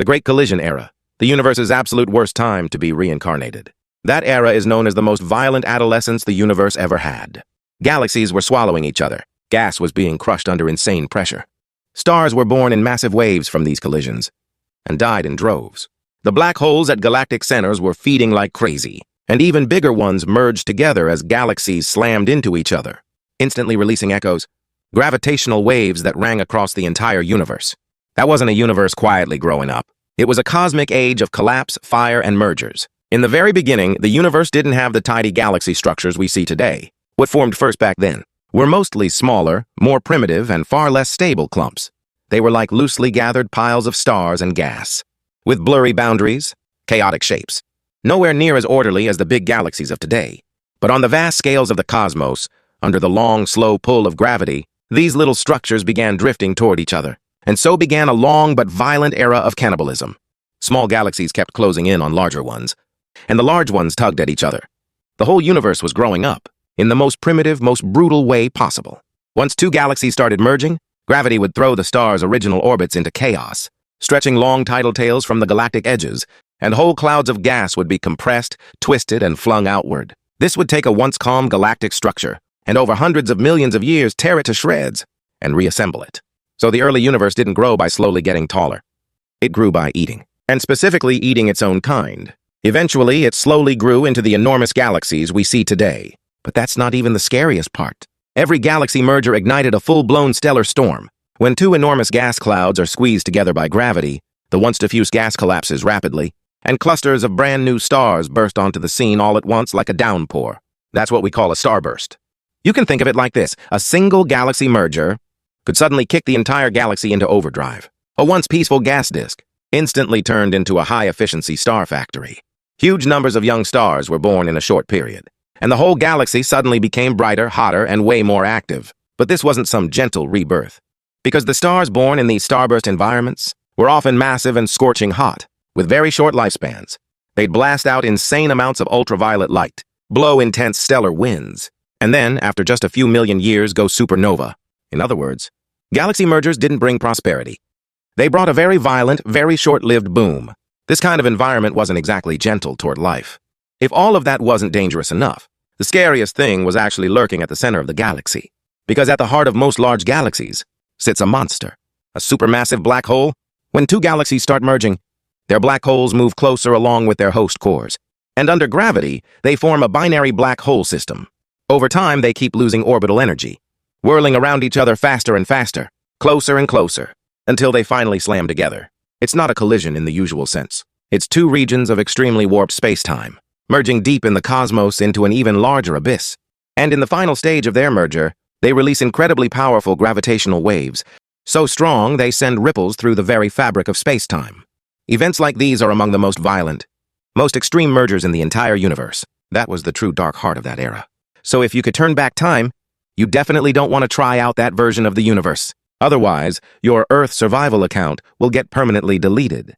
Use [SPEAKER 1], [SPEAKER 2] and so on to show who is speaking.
[SPEAKER 1] The Great Collision Era, the universe's absolute worst time to be reincarnated. That era is known as the most violent adolescence the universe ever had. Galaxies were swallowing each other. Gas was being crushed under insane pressure. Stars were born in massive waves from these collisions and died in droves. The black holes at galactic centers were feeding like crazy, and even bigger ones merged together as galaxies slammed into each other, instantly releasing echoes, gravitational waves that rang across the entire universe. That wasn't a universe quietly growing up. It was a cosmic age of collapse, fire, and mergers. In the very beginning, the universe didn't have the tidy galaxy structures we see today. What formed first back then were mostly smaller, more primitive, and far less stable clumps. They were like loosely gathered piles of stars and gas, with blurry boundaries, chaotic shapes. Nowhere near as orderly as the big galaxies of today. But on the vast scales of the cosmos, under the long, slow pull of gravity, these little structures began drifting toward each other. And so began a long but violent era of cannibalism. Small galaxies kept closing in on larger ones, and the large ones tugged at each other. The whole universe was growing up, in the most primitive, most brutal way possible. Once two galaxies started merging, gravity would throw the stars' original orbits into chaos, stretching long tidal tails from the galactic edges, and whole clouds of gas would be compressed, twisted, and flung outward. This would take a once calm galactic structure, and over hundreds of millions of years tear it to shreds, and reassemble it. So the early universe didn't grow by slowly getting taller. It grew by eating, and specifically eating its own kind. Eventually, it slowly grew into the enormous galaxies we see today. But that's not even the scariest part. Every galaxy merger ignited a full-blown stellar storm. When two enormous gas clouds are squeezed together by gravity, the once diffuse gas collapses rapidly, and clusters of brand-new stars burst onto the scene all at once like a downpour. That's what we call a starburst. You can think of it like this. A single galaxy merger could suddenly kick the entire galaxy into overdrive. A once peaceful gas disk instantly turned into a high-efficiency star factory. Huge numbers of young stars were born in a short period, and the whole galaxy suddenly became brighter, hotter, and way more active. But this wasn't some gentle rebirth, because the stars born in these starburst environments were often massive and scorching hot, with very short lifespans. They'd blast out insane amounts of ultraviolet light, blow intense stellar winds, and then, after just a few million years, go supernova. In other words, galaxy mergers didn't bring prosperity. They brought a very violent, very short-lived boom. This kind of environment wasn't exactly gentle toward life. If all of that wasn't dangerous enough, the scariest thing was actually lurking at the center of the galaxy. Because at the heart of most large galaxies sits a monster, a supermassive black hole. When two galaxies start merging, their black holes move closer along with their host cores. And under gravity, they form a binary black hole system. Over time, they keep losing orbital energy, whirling around each other faster and faster, closer and closer, until they finally slam together. It's not a collision in the usual sense. It's two regions of extremely warped space-time, merging deep in the cosmos into an even larger abyss. And in the final stage of their merger, they release incredibly powerful gravitational waves, so strong they send ripples through the very fabric of space-time. Events like these are among the most violent, most extreme mergers in the entire universe. That was the true dark heart of that era. So if you could turn back time, you definitely don't want to try out that version of the universe. Otherwise, your Earth survival account will get permanently deleted.